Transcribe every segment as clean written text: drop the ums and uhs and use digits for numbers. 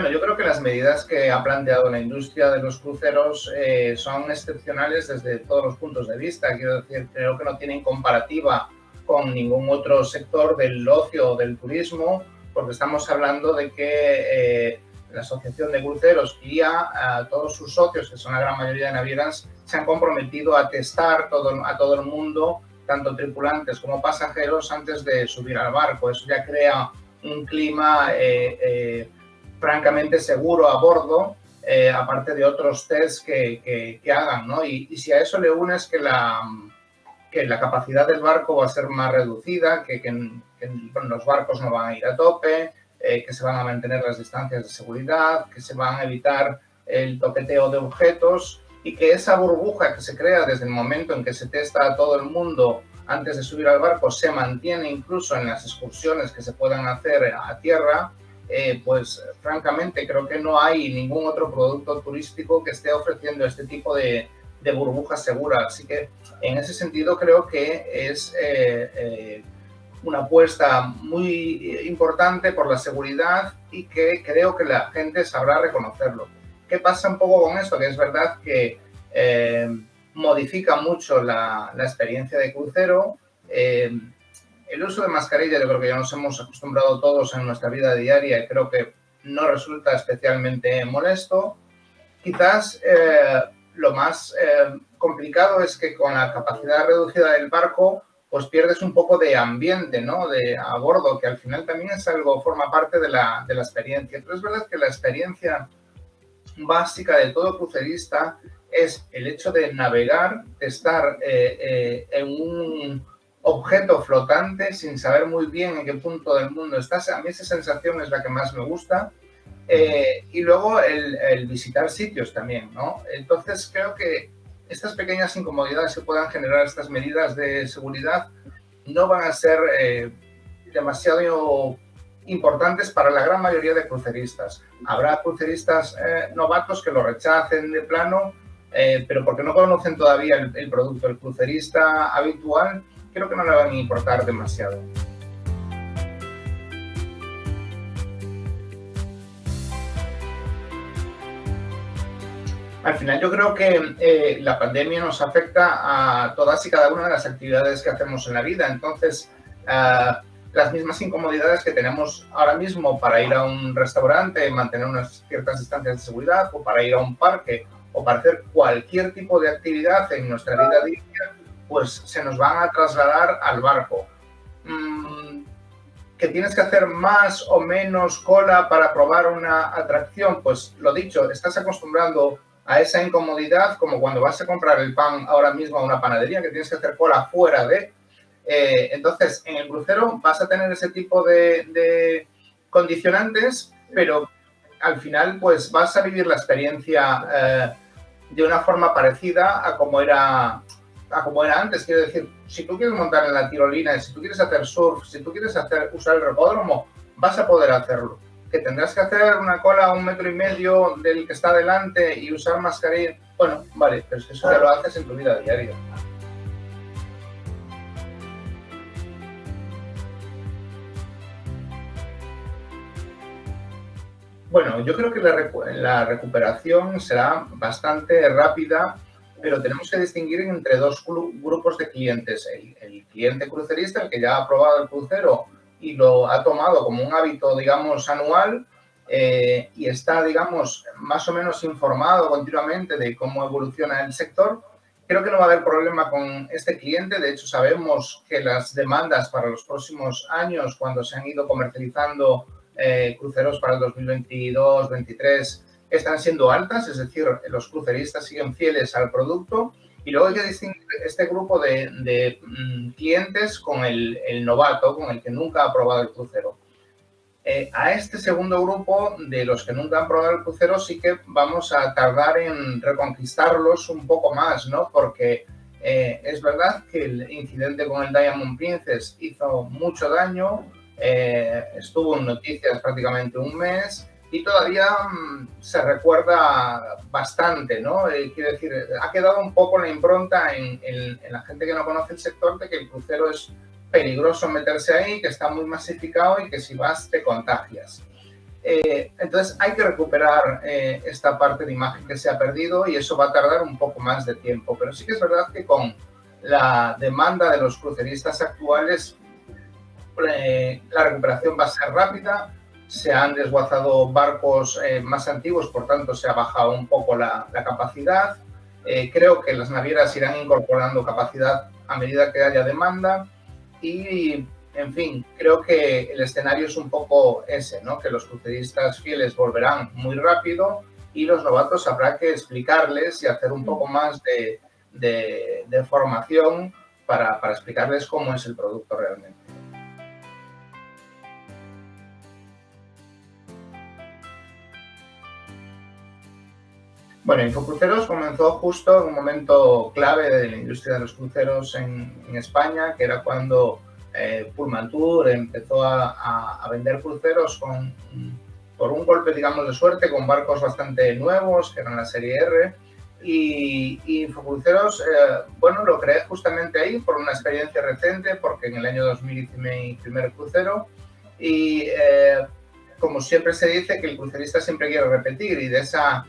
Bueno, yo creo que las medidas que ha planteado la industria de los cruceros son excepcionales desde todos los puntos de vista. Quiero decir, creo que no tienen comparativa con ningún otro sector del ocio o del turismo, porque estamos hablando de que la Asociación de Cruceros y a todos sus socios, que son la gran mayoría de navieras, se han comprometido a testar a todo el mundo, tanto tripulantes como pasajeros, antes de subir al barco. Eso ya crea un clima francamente seguro a bordo, aparte de otros tests que hagan, ¿no? Y si a eso le unes que la capacidad del barco va a ser más reducida, que bueno, los barcos no van a ir a tope, que se van a mantener las distancias de seguridad, que se van a evitar el toqueteo de objetos y que esa burbuja que se crea desde el momento en que se testa a todo el mundo antes de subir al barco se mantiene incluso en las excursiones que se puedan hacer a tierra. Pues francamente creo que no hay ningún otro producto turístico que esté ofreciendo este tipo de burbujas seguras. Así que en ese sentido creo que es una apuesta muy importante por la seguridad y que creo que la gente sabrá reconocerlo. ¿Qué pasa un poco con esto? Que es verdad que modifica mucho la experiencia de crucero. El uso de mascarilla yo creo que ya nos hemos acostumbrado todos en nuestra vida diaria y creo que no resulta especialmente molesto. Quizás lo más complicado es que con la capacidad reducida del barco pues pierdes un poco de ambiente, ¿no? A bordo, que al final también es algo, forma parte de la experiencia. Pero es verdad que la experiencia básica de todo crucerista es el hecho de navegar, de estar en un objeto flotante sin saber muy bien en qué punto del mundo estás. A mí esa sensación es la que más me gusta. Y luego el visitar sitios también, ¿no? Entonces creo que estas pequeñas incomodidades que puedan generar estas medidas de seguridad no van a ser demasiado importantes para la gran mayoría de cruceristas. Habrá cruceristas novatos que lo rechacen de plano, pero porque no conocen todavía el producto. El crucerista habitual creo que no le van a importar demasiado. Al final yo creo que la pandemia nos afecta a todas y cada una de las actividades que hacemos en la vida. Entonces, las mismas incomodidades que tenemos ahora mismo para ir a un restaurante, mantener unas ciertas distancias de seguridad, o para ir a un parque, o para hacer cualquier tipo de actividad en nuestra vida diaria, pues se nos van a trasladar al barco. ¿Que tienes que hacer más o menos cola para probar una atracción? Pues lo dicho, estás acostumbrando a esa incomodidad, como cuando vas a comprar el pan ahora mismo a una panadería, que tienes que hacer cola fuera de... entonces, en el crucero vas a tener ese tipo de condicionantes, pero al final pues vas a vivir la experiencia de una forma parecida a como era antes. Quiero decir, si tú quieres montar en la tirolina, si tú quieres hacer surf, si tú quieres usar el rocódromo, vas a poder hacerlo. Que tendrás que hacer una cola a 1,5 metros del que está delante y usar mascarilla, bueno, vale, pero es que eso ya lo haces en tu vida diaria. Bueno, yo creo que la recuperación será bastante rápida, pero tenemos que distinguir entre dos grupos de clientes. El cliente crucerista, el que ya ha probado el crucero y lo ha tomado como un hábito, digamos, anual, y está, digamos, más o menos informado continuamente de cómo evoluciona el sector. Creo que no va a haber problema con este cliente. De hecho, sabemos que las demandas para los próximos años, cuando se han ido comercializando cruceros para el 2022-2023, están siendo altas, es decir, los cruceristas siguen fieles al producto. Y luego hay que distinguir este grupo de clientes con el novato, con el que nunca ha probado el crucero. A este segundo grupo de los que nunca han probado el crucero sí que vamos a tardar en reconquistarlos un poco más, ¿no? Porque es verdad que el incidente con el Diamond Princess hizo mucho daño, estuvo en noticias prácticamente un mes y todavía se recuerda bastante, ¿no? Quiero decir, ha quedado un poco la impronta en la gente que no conoce el sector de que el crucero es peligroso meterse ahí, que está muy masificado y que si vas te contagias. Entonces hay que recuperar esta parte de imagen que se ha perdido y eso va a tardar un poco más de tiempo. Pero sí que es verdad que con la demanda de los cruceristas actuales, la recuperación va a ser rápida. Se han desguazado barcos más antiguos, por tanto se ha bajado un poco la capacidad. Creo que las navieras irán incorporando capacidad a medida que haya demanda y, en fin, creo que el escenario es un poco ese, ¿no? Que los cruceristas fieles volverán muy rápido y los novatos habrá que explicarles y hacer un poco más de formación para explicarles cómo es el producto realmente. Bueno, Infocruceros comenzó justo en un momento clave de la industria de los cruceros en España, que era cuando Pullmantur empezó a vender cruceros por un golpe, digamos, de suerte, con barcos bastante nuevos, que eran la serie R. Y Infocruceros, bueno, lo creé justamente ahí por una experiencia reciente, porque en el año 2000 hice mi primer crucero y, como siempre se dice, que el crucerista siempre quiere repetir, y de esa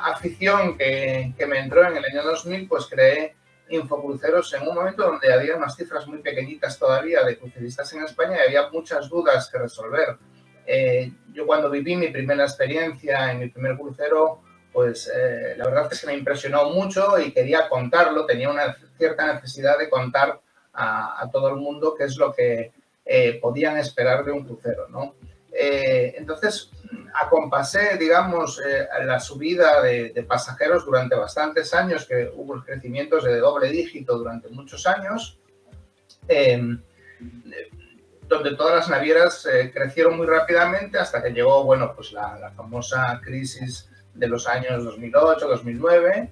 afición que me entró en el año 2000, pues creé Infocruceros en un momento donde había unas cifras muy pequeñitas todavía de cruceristas en España y había muchas dudas que resolver. Yo cuando viví mi primera experiencia en mi primer crucero, pues la verdad es que me impresionó mucho y quería contarlo, tenía una cierta necesidad de contar a todo el mundo qué es lo que podían esperar de un crucero, ¿no? Entonces, acompasé, digamos, la subida de pasajeros durante bastantes años, que hubo crecimientos de doble dígito durante muchos años, donde todas las navieras crecieron muy rápidamente hasta que llegó, bueno, pues la famosa crisis de los años 2008, 2009.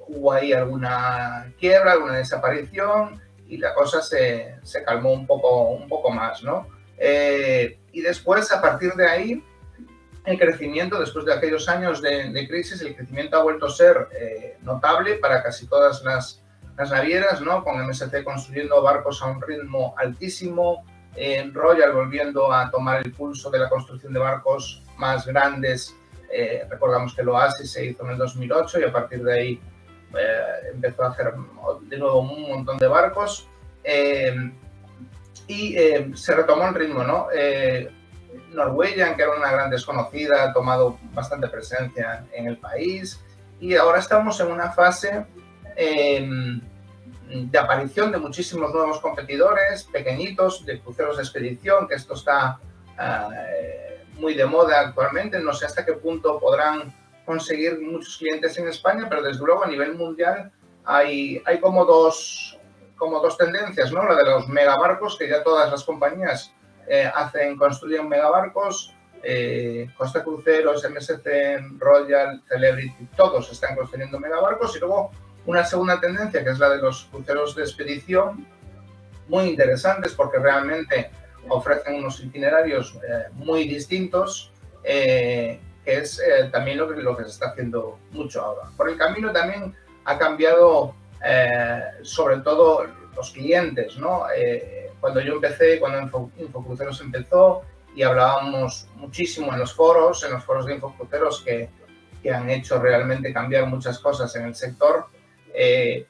Hubo ahí alguna quiebra, alguna desaparición y la cosa se calmó un poco más, ¿no? Y después, a partir de ahí, el crecimiento, después de aquellos años de crisis, el crecimiento ha vuelto a ser notable para casi todas las navieras, ¿no? Con MSC construyendo barcos a un ritmo altísimo, Royal volviendo a tomar el pulso de la construcción de barcos más grandes. Recordamos que el Oasis se hizo en el 2008 y a partir de ahí empezó a hacer de nuevo un montón de barcos. Se retomó el ritmo, ¿no? Norwegian, que era una gran desconocida, ha tomado bastante presencia en el país y ahora estamos en una fase de aparición de muchísimos nuevos competidores, pequeñitos, de cruceros de expedición, que esto está muy de moda actualmente. No sé hasta qué punto podrán conseguir muchos clientes en España, pero desde luego a nivel mundial hay como dos tendencias, ¿no? La de los megabarcos, que ya todas las compañías construyen megabarcos, Costa Cruceros, MSC, Royal, Celebrity, todos están construyendo megabarcos, y luego una segunda tendencia, que es la de los cruceros de expedición, muy interesantes porque realmente ofrecen unos itinerarios muy distintos, que es también lo que se está haciendo mucho ahora. Por el camino también ha cambiado sobre todo los clientes, ¿no? Cuando yo empecé, cuando Infocruceros empezó, y hablábamos muchísimo en los foros de Infocruceros que han hecho realmente cambiar muchas cosas en el sector,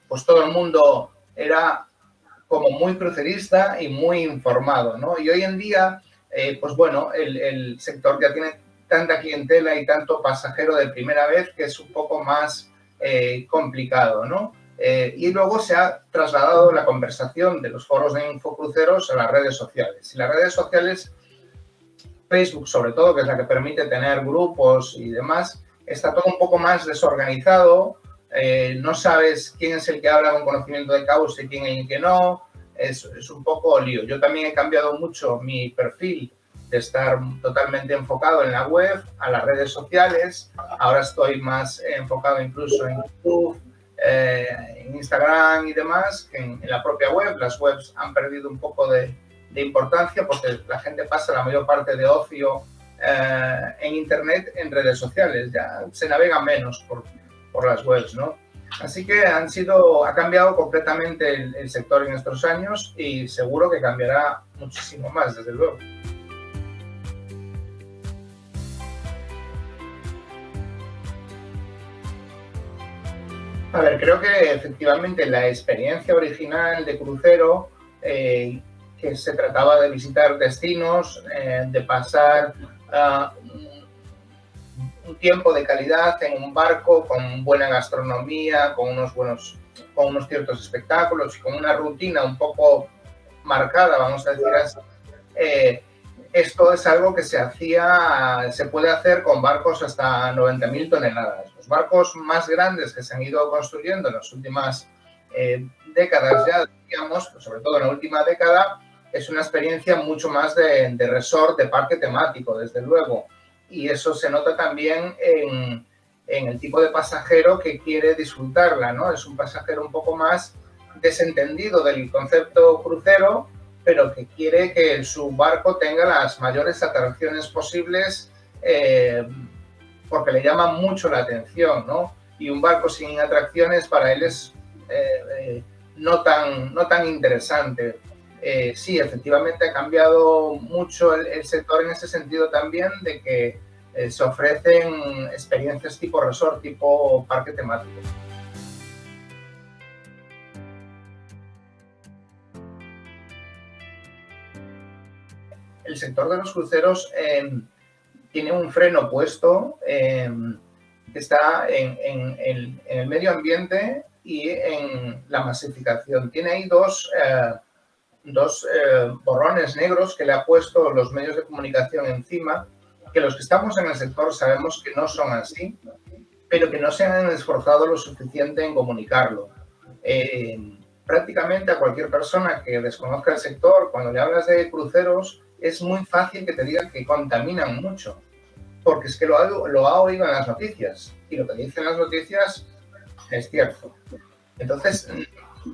pues todo el mundo era como muy crucerista y muy informado, ¿no? Y hoy en día, pues bueno, el sector ya tiene tanta clientela y tanto pasajero de primera vez que es un poco más complicado, ¿no? Y luego se ha trasladado la conversación de los foros de Infocruceros a las redes sociales. Y las redes sociales, Facebook sobre todo, que es la que permite tener grupos y demás, está todo un poco más desorganizado. No sabes quién es el que habla con conocimiento de causa y quién es el que no. Es un poco lío. Yo también he cambiado mucho mi perfil de estar totalmente enfocado en la web a las redes sociales. Ahora estoy más enfocado incluso en YouTube, en Instagram y demás, en la propia web. Las webs han perdido un poco de importancia porque la gente pasa la mayor parte de ocio en Internet, en redes sociales. Ya se navega menos por las webs, ¿no? Así que ha cambiado completamente el sector en estos años y seguro que cambiará muchísimo más, desde luego. A ver, creo que efectivamente la experiencia original de crucero, que se trataba de visitar destinos, de pasar un tiempo de calidad en un barco con buena gastronomía, con unos ciertos espectáculos y con una rutina un poco marcada, vamos a decir así. Esto es algo que se puede hacer con barcos hasta 90.000 toneladas. Los barcos más grandes que se han ido construyendo en las últimas décadas ya, digamos, sobre todo en la última década, es una experiencia mucho más de resort, de parque temático, desde luego. Y eso se nota también en el tipo de pasajero que quiere disfrutarla, ¿no? Es un pasajero un poco más desentendido del concepto crucero, pero que quiere que su barco tenga las mayores atracciones posibles, porque le llama mucho la atención, ¿no? Y un barco sin atracciones para él es no tan interesante. Sí, efectivamente ha cambiado mucho el sector en ese sentido también, de que se ofrecen experiencias tipo resort, tipo parque temático. El sector de los cruceros tiene un freno puesto que está en el medio ambiente y en la masificación. Tiene ahí dos borrones negros que le ha puesto los medios de comunicación encima, que los que estamos en el sector sabemos que no son así, pero que no se han esforzado lo suficiente en comunicarlo. Prácticamente a cualquier persona que desconozca el sector, cuando le hablas de cruceros, es muy fácil que te digan que contaminan mucho, porque es que lo ha oído en las noticias, y lo que dicen las noticias es cierto. Entonces,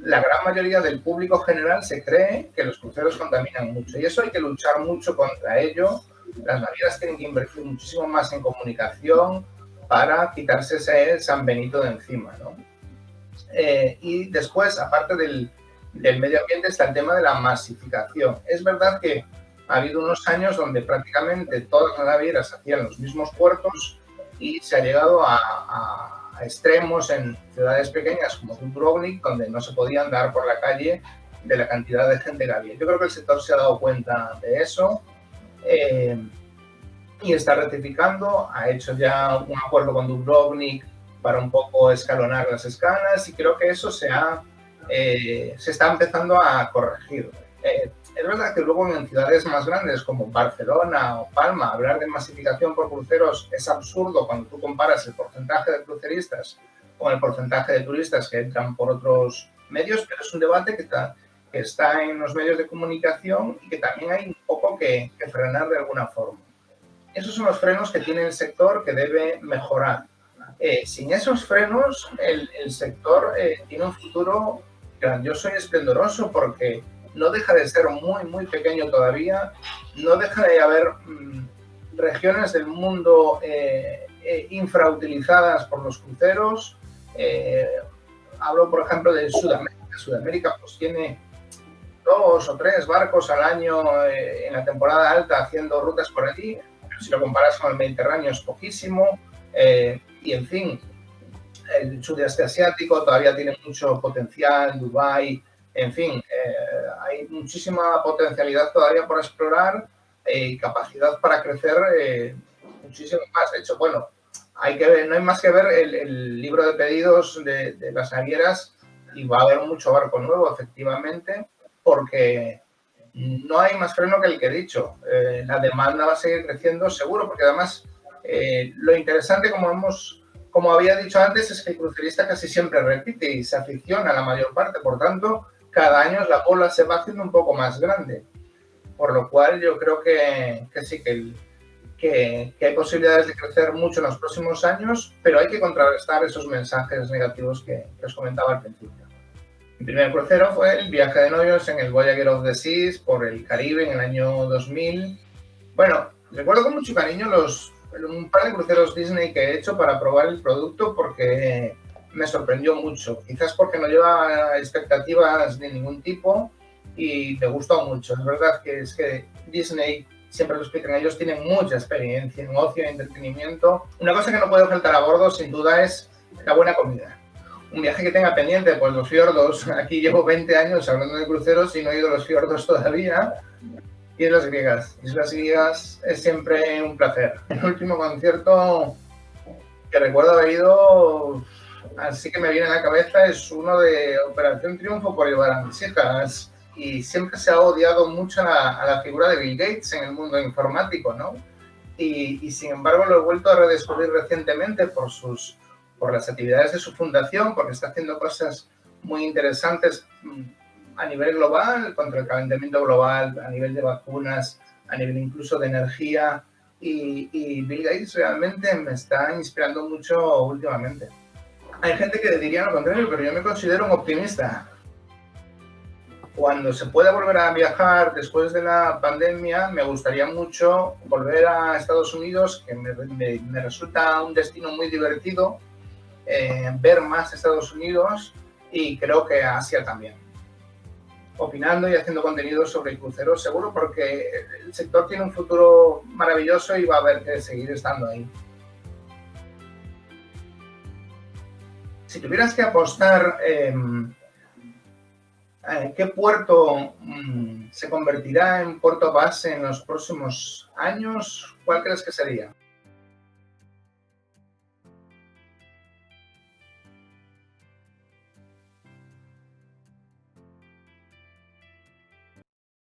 la gran mayoría del público general se cree que los cruceros contaminan mucho, y eso hay que luchar mucho contra ello. Las navieras tienen que invertir muchísimo más en comunicación para quitarse ese San Benito de encima, ¿no? Y después, aparte del medio ambiente, está el tema de la masificación. Es verdad que ha habido unos años donde prácticamente todas las navieras hacían los mismos puertos, y se ha llegado a extremos en ciudades pequeñas como Dubrovnik, donde no se podía andar por la calle de la cantidad de gente que había. Yo creo que el sector se ha dado cuenta de eso y está rectificando. Ha hecho ya un acuerdo con Dubrovnik para un poco escalonar las escalas, y creo que eso se está empezando a corregir. Es verdad que luego en ciudades más grandes como Barcelona o Palma, hablar de masificación por cruceros es absurdo cuando tú comparas el porcentaje de cruceristas con el porcentaje de turistas que entran por otros medios, pero es un debate que está en los medios de comunicación y que también hay un poco que frenar de alguna forma. Esos son los frenos que tiene el sector, que debe mejorar. Sin esos frenos, el sector tiene un futuro grandioso y esplendoroso, porque no deja de ser muy, muy pequeño todavía, no deja de haber regiones del mundo infrautilizadas por los cruceros. Hablo, por ejemplo, de Sudamérica. Sudamérica pues tiene 2 o 3 barcos al año en la temporada alta haciendo rutas por allí, pero si lo comparas con el Mediterráneo es poquísimo. Y en fin, el sudeste asiático todavía tiene mucho potencial, Dubái, en fin, hay muchísima potencialidad todavía por explorar y capacidad para crecer muchísimo más. De hecho, bueno, no hay más que ver el libro de pedidos de las navieras, y va a haber mucho barco nuevo, efectivamente, porque no hay más freno que el que he dicho. La demanda va a seguir creciendo seguro, porque además lo interesante, como había dicho antes, es que el crucerista casi siempre repite y se aficiona la mayor parte. Por tanto, cada año la bola se va haciendo un poco más grande. Por lo cual yo creo que sí, que hay posibilidades de crecer mucho en los próximos años, pero hay que contrarrestar esos mensajes negativos que os comentaba al principio. Mi primer crucero fue el viaje de novios en el Voyager of the Seas por el Caribe en el año 2000. Bueno, recuerdo con mucho cariño un par de cruceros Disney que he hecho para probar el producto, porque me sorprendió mucho. Quizás porque no lleva expectativas de ningún tipo y me gustó mucho. Es verdad que es que Disney, siempre lo explican, ellos tienen mucha experiencia en ocio y entretenimiento. Una cosa que no puede faltar a bordo, sin duda, es la buena comida. Un viaje que tenga pendiente, pues los fiordos. Aquí llevo 20 años hablando de cruceros y no he ido a los fiordos todavía. Islas Griegas. Islas Griegas es siempre un placer. El último concierto que recuerdo haber ido, así que me viene a la cabeza, es uno de Operación Triunfo por llevar a mis hijas. Y siempre se ha odiado mucho a la figura de Bill Gates en el mundo informático, ¿no? Y sin embargo lo he vuelto a redescubrir recientemente por las actividades de su fundación, porque está haciendo cosas muy interesantes a nivel global, contra el calentamiento global, a nivel de vacunas, a nivel incluso de energía. Y Bill Gates realmente me está inspirando mucho últimamente. Hay gente que diría lo contrario, pero yo me considero un optimista. Cuando se pueda volver a viajar después de la pandemia, me gustaría mucho volver a Estados Unidos, que me resulta un destino muy divertido, ver más Estados Unidos y creo que Asia también. Opinando y haciendo contenido sobre cruceros, seguro, porque el sector tiene un futuro maravilloso y va a haber que seguir estando ahí. Si tuvieras que apostar, ¿qué puerto se convertirá en puerto base en los próximos años? ¿Cuál crees que sería?